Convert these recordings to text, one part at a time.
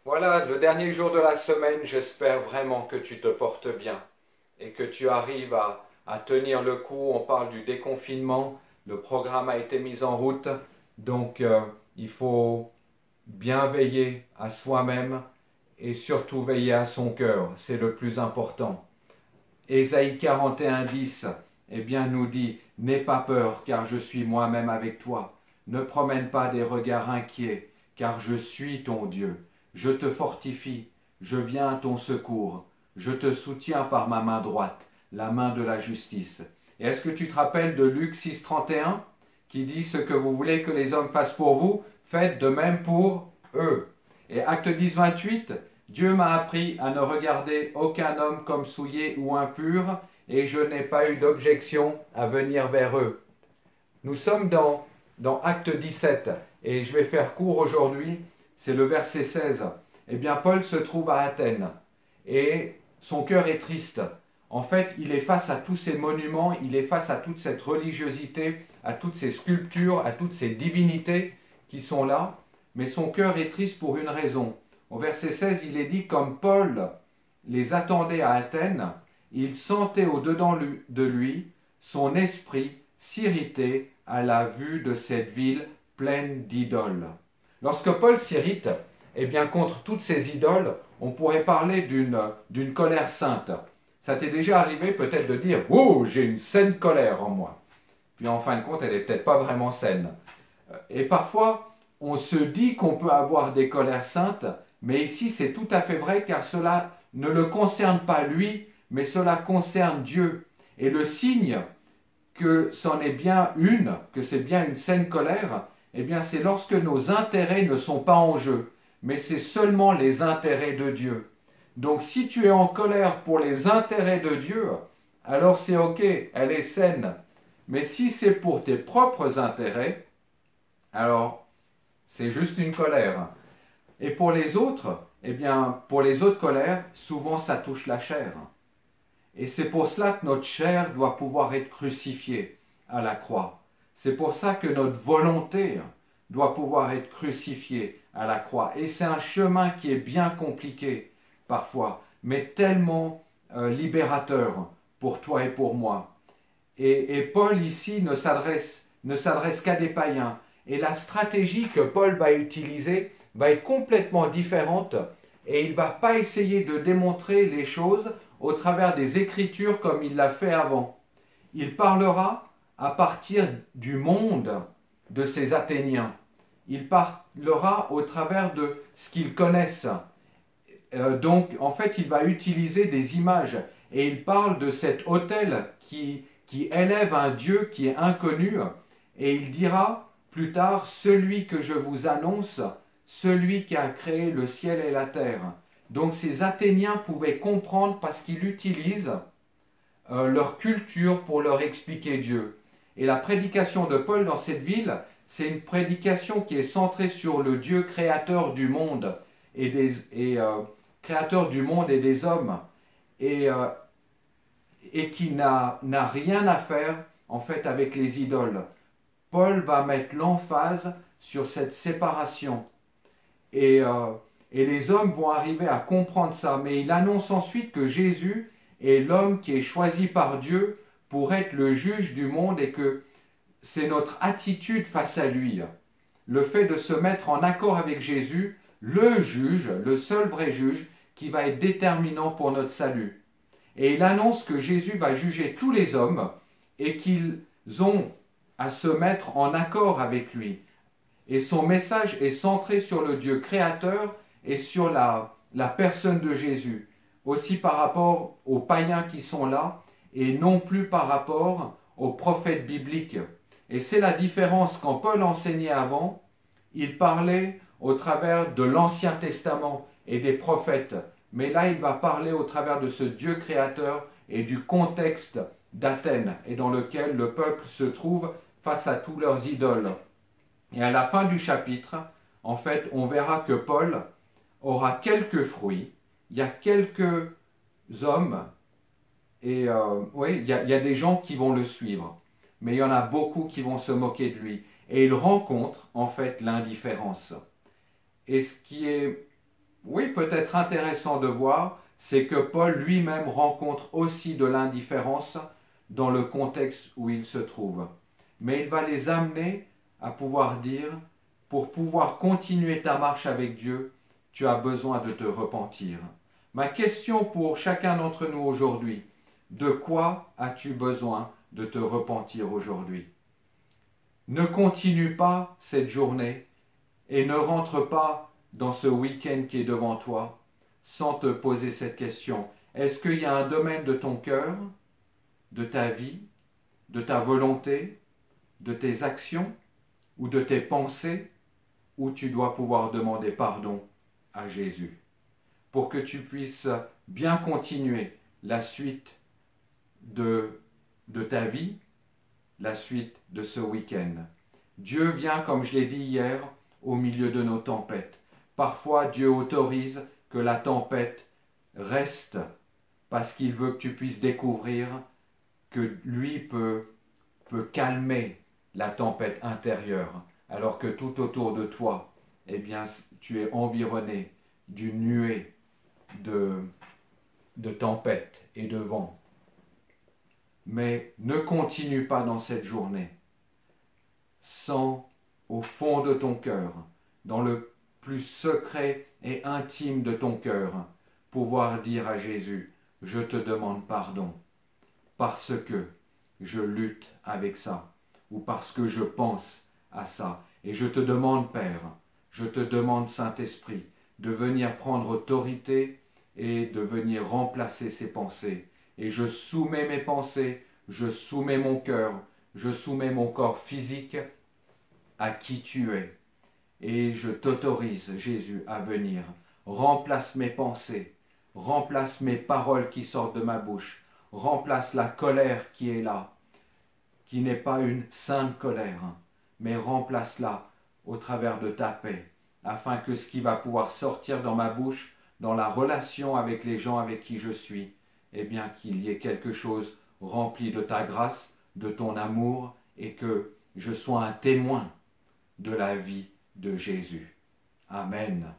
Voilà, le dernier jour de la semaine, j'espère vraiment que tu te portes bien et que tu arrives à tenir le coup. On parle du déconfinement, le programme a été mis en route, donc il faut bien veiller à soi-même et surtout veiller à son cœur, c'est le plus important. Ésaïe 41:10, eh bien, nous dit, n'aie pas peur, car je suis moi-même avec toi. Ne promène pas des regards inquiets, car je suis ton Dieu. Je te fortifie, je viens à ton secours. Je te soutiens par ma main droite, la main de la justice. Et est-ce que tu te rappelles de Luc 6:31, qui dit, ce que vous voulez que les hommes fassent pour vous, faites de même pour eux. Et Acte 10:28, Dieu m'a appris à ne regarder aucun homme comme souillé ou impur, et je n'ai pas eu d'objection à venir vers eux. Nous sommes dans Acte 17, et je vais faire court aujourd'hui, c'est le verset 16. Eh bien, Paul se trouve à Athènes, et son cœur est triste. En fait, il est face à tous ces monuments, il est face à toute cette religiosité, à toutes ces sculptures, à toutes ces divinités qui sont là, mais son cœur est triste pour une raison. Au verset 16, il est dit, comme Paul les attendait à Athènes, il sentait au-dedans de lui son esprit s'irriter à la vue de cette ville pleine d'idoles. Lorsque Paul s'irrite, eh bien contre toutes ces idoles, on pourrait parler d'une colère sainte. Ça t'est déjà arrivé peut-être de dire « Oh, j'ai une saine colère en moi ». Puis en fin de compte, elle n'est peut-être pas vraiment saine. Et parfois, on se dit qu'on peut avoir des colères saintes, mais ici c'est tout à fait vrai car cela ne le concerne pas lui, mais cela concerne Dieu. Et le signe que c'en est bien une, que c'est bien une saine colère, eh bien c'est lorsque nos intérêts ne sont pas en jeu, mais c'est seulement les intérêts de Dieu. Donc si tu es en colère pour les intérêts de Dieu, alors c'est ok, elle est saine. Mais si c'est pour tes propres intérêts, alors c'est juste une colère. Et pour les autres, eh bien, pour les autres colères, souvent ça touche la chair. Et c'est pour cela que notre chair doit pouvoir être crucifiée à la croix. C'est pour ça que notre volonté doit pouvoir être crucifiée à la croix. Et c'est un chemin qui est bien compliqué parfois, mais tellement libérateur pour toi et pour moi. Et Paul ici ne s'adresse qu'à des païens. Et la stratégie que Paul va utiliser va être complètement différente et il ne va pas essayer de démontrer les choses au travers des Écritures comme il l'a fait avant. Il parlera à partir du monde de ces Athéniens. Il parlera au travers de ce qu'ils connaissent. Donc, en fait, il va utiliser des images et il parle de cet autel qui élève un Dieu qui est inconnu et il dira plus tard, celui que je vous annonce, celui qui a créé le ciel et la terre. Donc ces Athéniens pouvaient comprendre parce qu'ils utilisent leur culture pour leur expliquer Dieu. Et la prédication de Paul dans cette ville, c'est une prédication qui est centrée sur le Dieu créateur du monde créateur du monde et des hommes et qui n'a rien à faire en fait avec les idoles. Paul va mettre l'emphase sur cette séparation et les hommes vont arriver à comprendre ça, mais il annonce ensuite que Jésus est l'homme qui est choisi par Dieu pour être le juge du monde et que c'est notre attitude face à lui. Le fait de se mettre en accord avec Jésus, le juge, le seul vrai juge, qui va être déterminant pour notre salut. Et il annonce que Jésus va juger tous les hommes et qu'ils ont à se mettre en accord avec lui. Et son message est centré sur le Dieu créateur et sur la personne de Jésus. Aussi par rapport aux païens qui sont là et non plus par rapport aux prophètes bibliques. Et c'est la différence quand Paul enseignait avant, il parlait au travers de l'Ancien Testament et des prophètes. Mais là, il va parler au travers de ce Dieu créateur et du contexte d'Athènes et dans lequel le peuple se trouve face à tous leurs idoles. Et à la fin du chapitre, en fait, on verra que Paul aura quelques fruits. Il y a quelques hommes et oui, il y a des gens qui vont le suivre. Mais il y en a beaucoup qui vont se moquer de lui. Et il rencontre en fait l'indifférence. Et ce qui est oui, peut-être intéressant de voir, c'est que Paul lui-même rencontre aussi de l'indifférence dans le contexte où il se trouve. Mais il va les amener à pouvoir dire, pour pouvoir continuer ta marche avec Dieu, tu as besoin de te repentir. Ma question pour chacun d'entre nous aujourd'hui, de quoi as-tu besoin de te repentir aujourd'hui? Ne continue pas cette journée et ne rentre pas dans ce week-end qui est devant toi sans te poser cette question. Est-ce qu'il y a un domaine de ton cœur, de ta vie, de ta volonté, de tes actions ou de tes pensées où tu dois pouvoir demander pardon à Jésus pour que tu puisses bien continuer la suite de ta vie, la suite de ce week-end. Dieu vient, comme je l'ai dit hier, au milieu de nos tempêtes. Parfois, Dieu autorise que la tempête reste parce qu'il veut que tu puisses découvrir que lui peut calmer la tempête intérieure, alors que tout autour de toi, eh bien, tu es environné d'une nuée de tempêtes et de vents. Mais ne continue pas dans cette journée sans, au fond de ton cœur, dans le plus secret et intime de ton cœur, pouvoir dire à Jésus, je te demande pardon, parce que je lutte avec ça, ou parce que je pense à ça. Et je te demande, Père, je te demande, Saint-Esprit, de venir prendre autorité et de venir remplacer ces pensées. Et je soumets mes pensées, je soumets mon cœur, je soumets mon corps physique à qui tu es. Et je t'autorise, Jésus, à venir. Remplace mes pensées, remplace mes paroles qui sortent de ma bouche, remplace la colère qui est là, qui n'est pas une sainte colère, mais remplace-la au travers de ta paix, afin que ce qui va pouvoir sortir dans ma bouche, dans la relation avec les gens avec qui je suis, eh bien qu'il y ait quelque chose rempli de ta grâce, de ton amour, et que je sois un témoin de la vie de Jésus. Amen.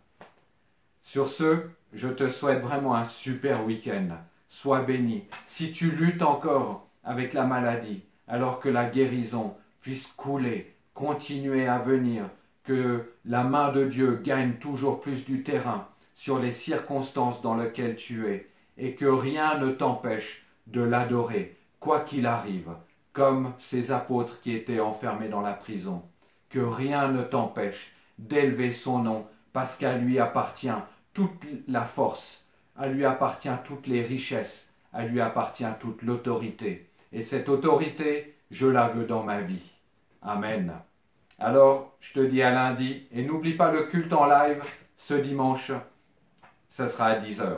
Sur ce, je te souhaite vraiment un super week-end. Sois béni. Si tu luttes encore avec la maladie, alors que la guérison puisse couler, continuer à venir, que la main de Dieu gagne toujours plus du terrain sur les circonstances dans lesquelles tu es, et que rien ne t'empêche de l'adorer, quoi qu'il arrive, comme ces apôtres qui étaient enfermés dans la prison. Que rien ne t'empêche d'élever son nom, parce qu'à lui appartient toute la force, à lui appartient toutes les richesses, à lui appartient toute l'autorité. Et cette autorité, je la veux dans ma vie. Amen. Alors, je te dis à lundi, et n'oublie pas le culte en live ce dimanche, ça sera à 10 h.